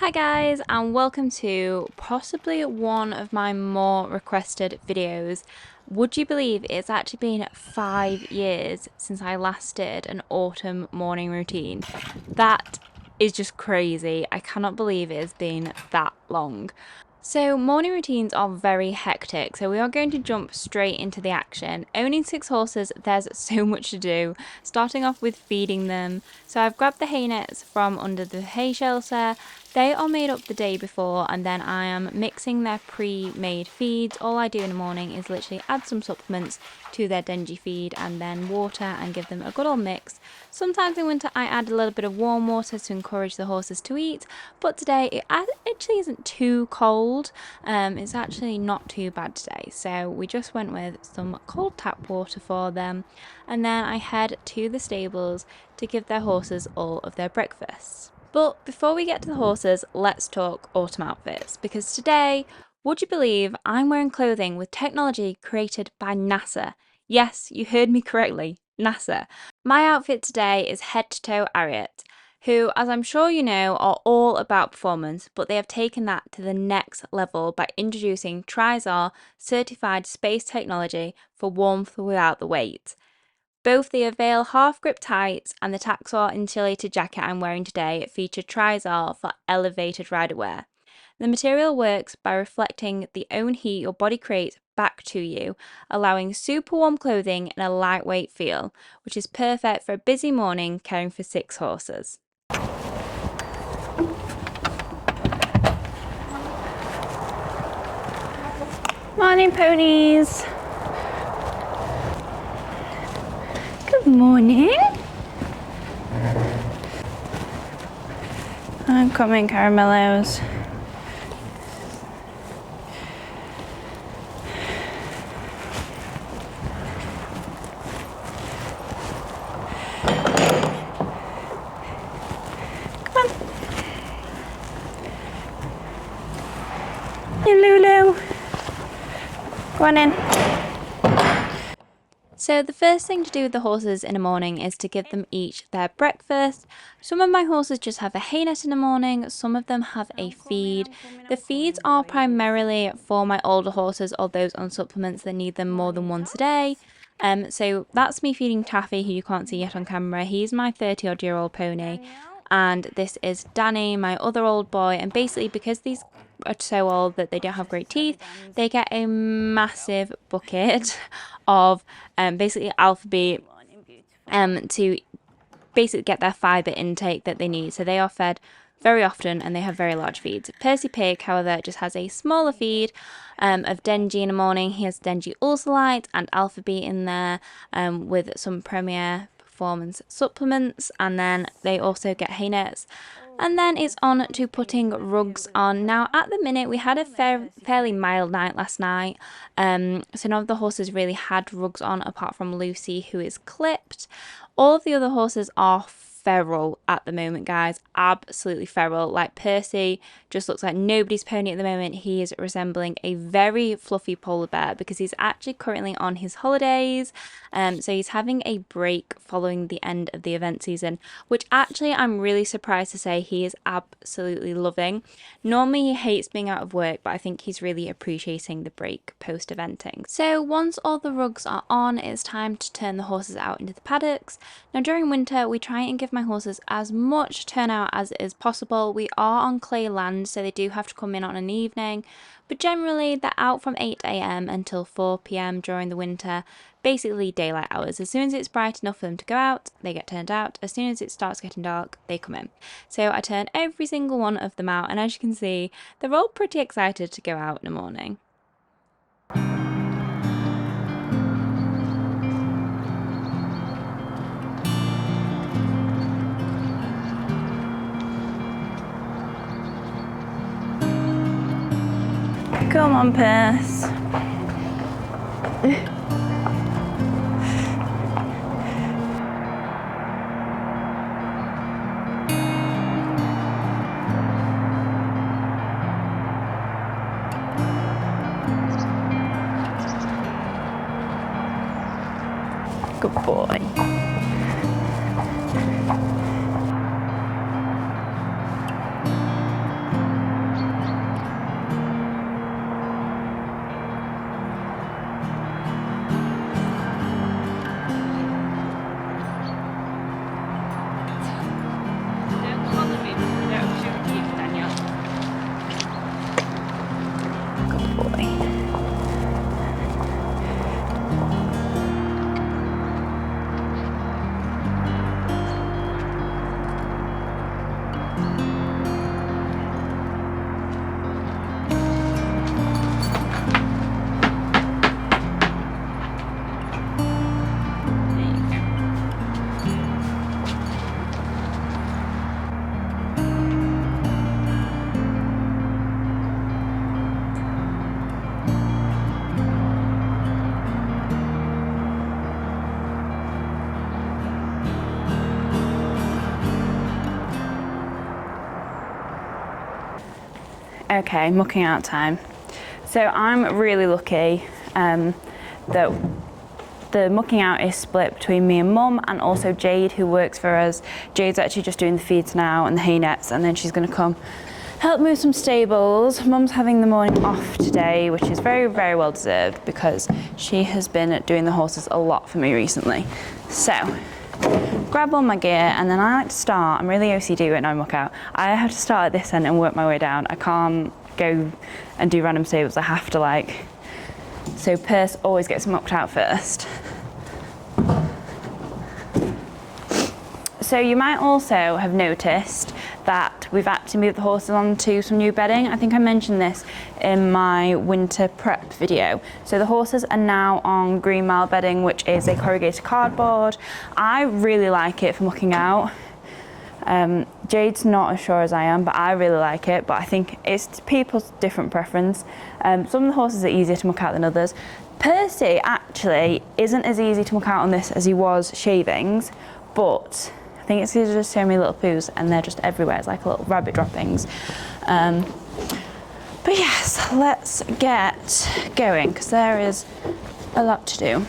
Hi guys, and welcome to possibly one of my more requested videos. Would you believe it's actually been 5 years since I last did an autumn morning routine? That is just crazy. I cannot believe it has been that long. So morning routines are very hectic, so we are going to jump straight into the action. Owning 6 horses, there's so much to do, starting off with feeding them. So I've grabbed the hay nets from under the hay shelter. They are made up the day before, and then I am mixing their pre-made feeds. All I do in the morning is literally add some supplements to their Denji feed and then water and give them a good old mix. Sometimes in winter I add a little bit of warm water to encourage the horses to eat, but today it actually isn't too cold. It's actually not too bad today, so we just went with some cold tap water for them, and then I head to the stables to give their horses all of their breakfasts. But before we get to the horses, let's talk autumn outfits, because today, would you believe I'm wearing clothing with technology created by NASA? Yes, you heard me correctly, NASA. My outfit today is head to toe Ariat, who, as I'm sure you know, are all about performance, but they have taken that to the next level by introducing Trizar certified space technology for warmth without the weight. Both the Avail half grip tights and the Taxor insulated jacket I'm wearing today feature Trizar for elevated rider wear. The material works by reflecting the own heat your body creates back to you, allowing super warm clothing and a lightweight feel, which is perfect for a busy morning caring for 6 horses. Morning, ponies. Good morning. I'm coming, caramellos. Come on. Hey, Lulu. Go on in. So the first thing to do with the horses in the morning is to give them each their breakfast. Some of my horses just have a hay net in the morning, some of them have a feed. The feeds are primarily for my older horses or those on supplements that need them more than once a day. So that's me feeding Taffy, who you can't see yet on camera. He's my 30-odd-year-old pony. And this is Danny, my other old boy. And basically, because these are so old that they don't have great teeth, they get a massive bucket of basically alphabet to basically get their fibre intake that they need. So they are fed very often and they have very large feeds. Percy Pig, however, just has a smaller feed of Denji in the morning. He has Denji Ultralight and Alphabet in there with some Premier Performance supplements, and then they also get hay nets. And then it's on to putting rugs on. Now, at the minute, we had a fairly mild night last night. So none of the horses really had rugs on apart from Lucy, who is clipped. All of the other horses are feral at the moment, guys. Absolutely feral. Like Percy just looks like nobody's pony at the moment. He is resembling a very fluffy polar bear because he's actually currently on his holidays. So he's having a break following the end of the event season, which actually I'm really surprised to say he is absolutely loving. Normally he hates being out of work, but I think he's really appreciating the break post-eventing. So once all the rugs are on, it's time to turn the horses out into the paddocks. Now during winter, we try and give my horses as much turnout as is possible. We are on clay land, so they do have to come in on an evening, but generally they're out from 8 a.m. until 4 p.m. during the winter, basically daylight hours. As soon as it's bright enough for them to go out, they get turned out. As soon as it starts getting dark, they come in. So I turn every single one of them out, and as you can see, they're all pretty excited to go out in the morning. Come on, Perth. Good boy. Okay, mucking out time. So I'm really lucky that the mucking out is split between me and Mum, and also Jade, who works for us. Jade's actually just doing the feeds now and the hay nets, and then she's going to come help move some stables. Mum's having the morning off today, which is very, very well deserved because she has been doing the horses a lot for me recently. So, grab all my gear, and then I like to start. I'm really OCD when I muck out. I have to start at this end and work my way down. I can't go and do random stables. I have to so Perse always gets mucked out first. So you might also have noticed that we've had to move the horses onto some new bedding. I think I mentioned this in my winter prep video. So the horses are now on green mile bedding, which is a corrugated cardboard. I really like it for mucking out. Jade's not as sure as I am, but I really like it. But I think it's people's different preference. Some of the horses are easier to muck out than others. Percy actually isn't as easy to muck out on this as he was shavings, but I think it's because there's just so many little poos and they're just everywhere. It's like little rabbit droppings. But yes, let's get going because there is a lot to do.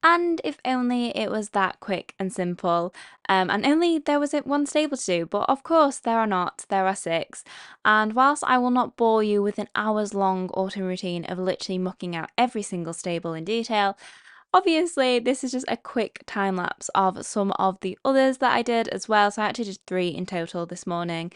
And if only it was that quick and simple, and only there was one stable to do, but of course there are not, there are 6. And whilst I will not bore you with an hours long autumn routine of literally mucking out every single stable in detail, obviously this is just a quick time lapse of some of the others that I did as well. So I actually did 3 in total this morning,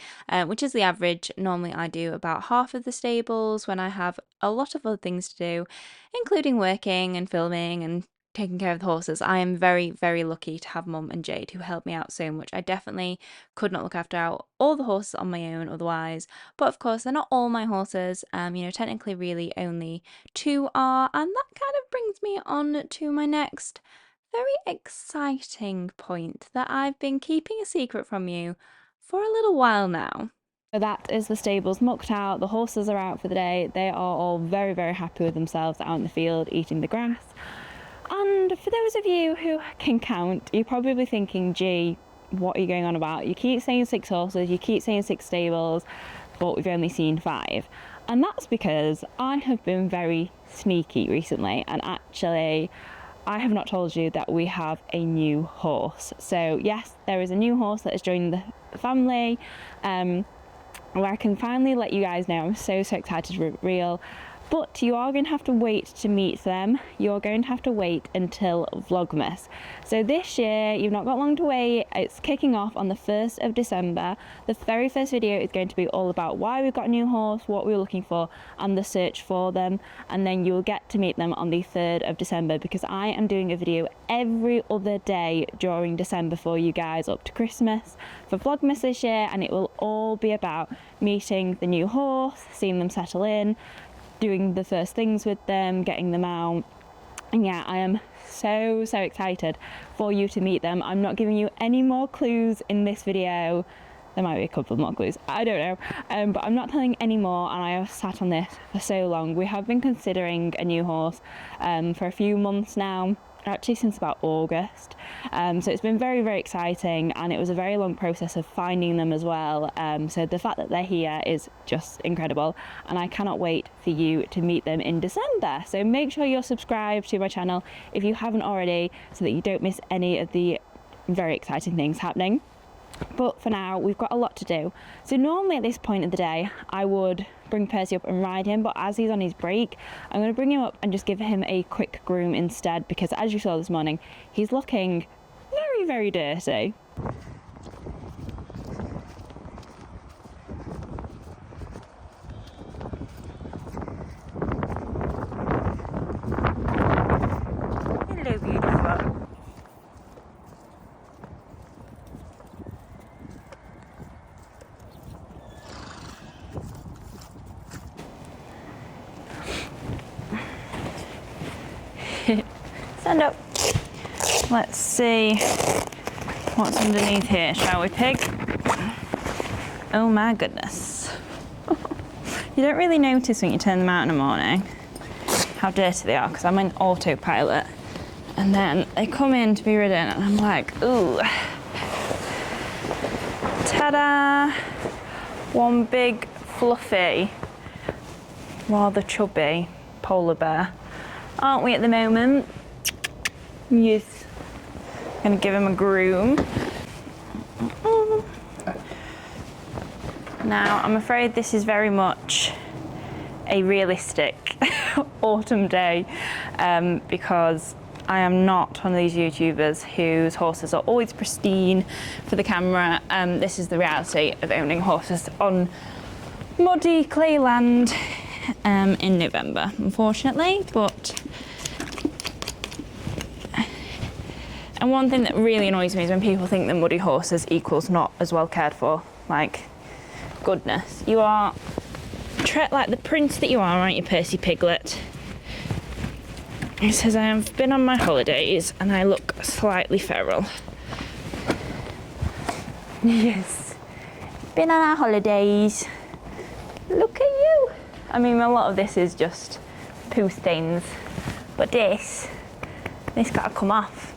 which is the average. Normally I do about half of the stables when I have a lot of other things to do, including working and filming and taking care of the horses. I am very, very lucky to have Mum and Jade who help me out so much. I definitely could not look after all the horses on my own otherwise. But of course, they're not all my horses. Technically really only 2 are, and that kind of brings me on to my next very exciting point that I've been keeping a secret from you for a little while now. So that is the stables mucked out. The horses are out for the day. They are all very, very happy with themselves out in the field eating the grass. And for those of you who can count, you're probably thinking, gee, what are you going on about? You keep saying 6 horses, you keep saying 6 stables, but we've only seen 5. And that's because I have been very sneaky recently, and actually I have not told you that we have a new horse. So yes, there is a new horse that has joined the family. Where I can finally let you guys know. I'm so excited to reveal. But you are going to have to wait to meet them. You're going to have to wait until Vlogmas. So this year, you've not got long to wait. It's kicking off on the 1st of December. The very first video is going to be all about why we've got a new horse, what we were looking for, and the search for them. And then you'll get to meet them on the 3rd of December, because I am doing a video every other day during December for you guys up to Christmas for Vlogmas this year. And it will all be about meeting the new horse, seeing them settle in, doing the first things with them, getting them out. And yeah, I am so excited for you to meet them. I'm not giving you any more clues in this video. There might be a couple more clues, I don't know, but I'm not telling any more. And I have sat on this for so long. We have been considering a new horse for a few months now, actually since about August. So it's been very exciting, and it was a very long process of finding them as well. So the fact that they're here is just incredible, and I cannot wait for you to meet them in December. So make sure you're subscribed to my channel if you haven't already, so that you don't miss any of the very exciting things happening. But for now, we've got a lot to do. So normally at this point of the day, I would bring Percy up and ride him, but as he's on his break, I'm going to bring him up and just give him a quick groom instead, because as you saw this morning, he's looking very dirty. Hello, beautiful. Stand up. Let's see what's underneath here, shall we, pig? Oh my goodness. You don't really notice when you turn them out in the morning how dirty they are, because I'm in autopilot, and then they come in to be ridden and I'm like, ooh. Ta-da! One big fluffy, rather chubby polar bear, aren't we at the moment? Yes. Gonna give him a groom. Now, I'm afraid this is very much a realistic autumn day, because I am not one of these YouTubers whose horses are always pristine for the camera. This is the reality of owning horses on muddy clay land in November, unfortunately. And one thing that really annoys me is when people think that muddy horses equals not as well cared for. Like, goodness, you are treat like the prince that you are, aren't you, Percy Piglet? He says, I have been on my holidays and I look slightly feral. Yes, been on our holidays. Look at you. I mean, a lot of this is just poo stains, but this gotta come off.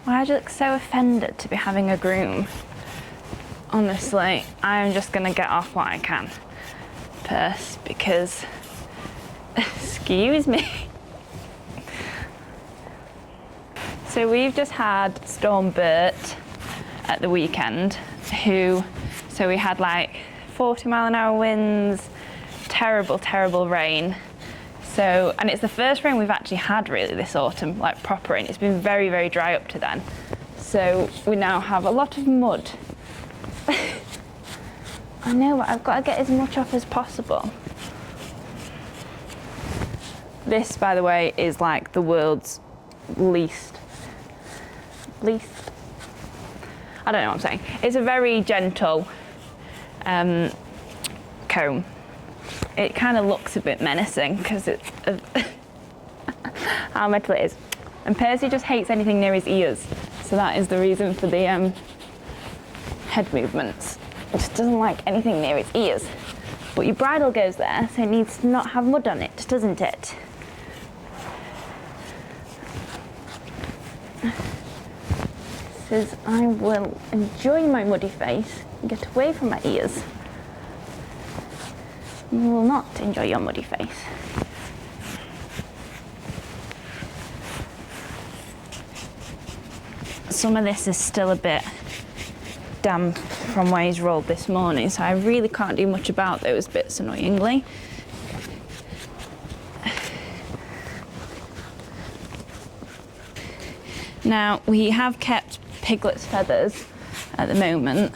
Why do you look so offended to be having a groom? Honestly, I'm just gonna get off what I can, Purse, because, excuse me. So we've just had Storm Bert at the weekend, so we had like 40-mile-an-hour winds, terrible rain. So, and it's the first rain we've actually had really this autumn, like proper rain. It's been very dry up to then. So we now have a lot of mud. I know, but I've got to get as much off as possible. This, by the way, is like the world's least, I don't know what I'm saying. It's a very gentle comb. It kind of looks a bit menacing because it's how metal it is. And Percy just hates anything near his ears. So that is the reason for the head movements. He just doesn't like anything near his ears. But your bridle goes there, so it needs to not have mud on it, doesn't it? Says, I will enjoy my muddy face and get away from my ears. You will not enjoy your muddy face. Some of this is still a bit damp from where he's rolled this morning, so I really can't do much about those bits, annoyingly. Now, we have kept Piglet's feathers at the moment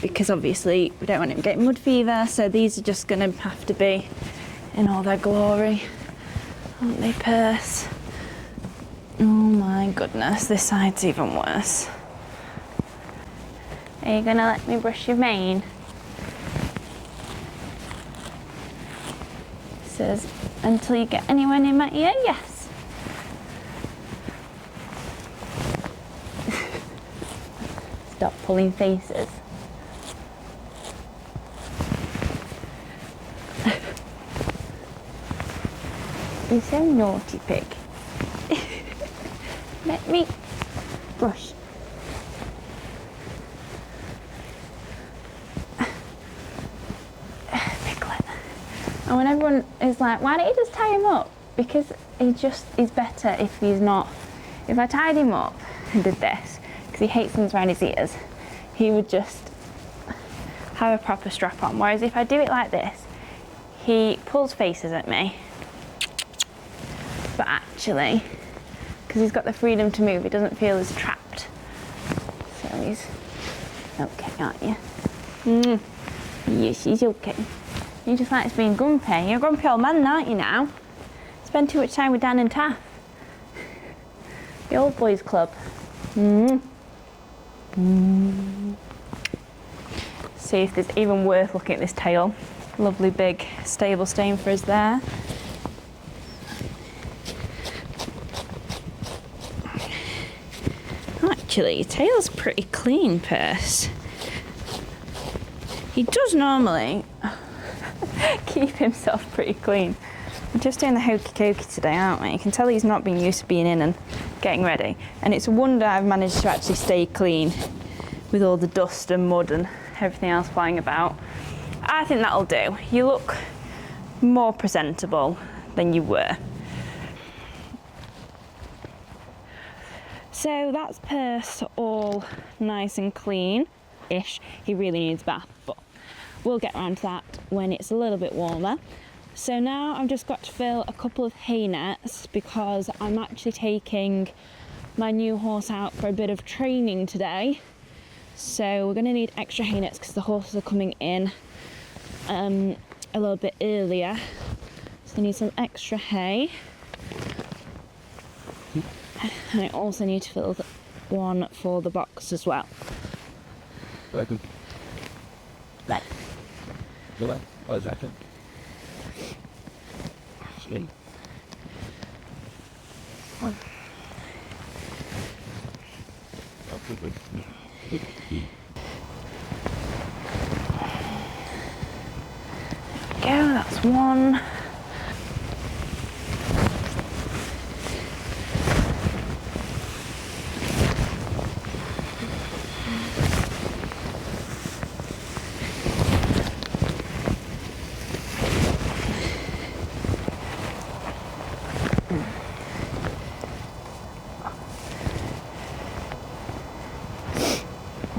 because obviously we don't want him getting mud fever, so these are just going to have to be in all their glory, aren't they, Purse? Oh my goodness, this side's even worse. Are you going to let me brush your mane? It says, until you get anywhere near my ear, yes. Stop pulling faces. You're so naughty, pig. Let me brush. Piglet. And when everyone is like, why don't you just tie him up? Because he's better if he's not. If I tied him up and did this, because he hates things around his ears, he would just have a proper strap on. Whereas if I do it like this, he pulls faces at me. But actually, because he's got the freedom to move, he doesn't feel as trapped. So he's okay, aren't you? Yes, he's okay. He just likes being grumpy. You're a grumpy old man, aren't you now? Spend too much time with Dan and Taff. The old boys club. See if there's even worth looking at this tail. Lovely big stable stain for us there. Actually, your tail's pretty clean, Purse. He does normally keep himself pretty clean. We're just doing the hokey cokey today, aren't we? You can tell he's not been used to being in and getting ready. And it's a wonder I've managed to actually stay clean with all the dust and mud and everything else flying about. I think that'll do. You look more presentable than you were. So that's Purse all nice and clean-ish. He really needs a bath, but we'll get around to that when it's a little bit warmer. So now I've just got to fill a couple of hay nets because I'm actually taking my new horse out for a bit of training today. So we're going to need extra hay nets because the horses are coming in a little bit earlier. So I need some extra hay. And I also need to fill one for the box as well. Welcome. Right. Go away. Oh, is that it? Sweet. One. Oh, good, good. Go, that's one.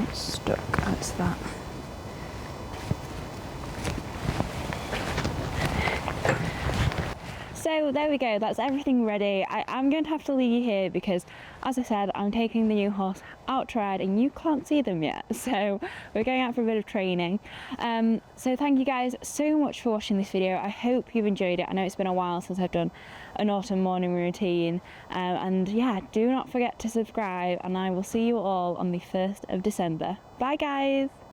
It's stuck, that's that. So there we go, that's everything ready. I'm going to have to leave you here because, as I said, I'm taking the new horse out to ride and you can't see them yet. So we're going out for a bit of training. So thank you guys so much for watching this video. I hope you've enjoyed it. I know it's been a while since I've done an autumn morning routine. And yeah, do not forget to subscribe and I will see you all on the 1st of December. Bye guys!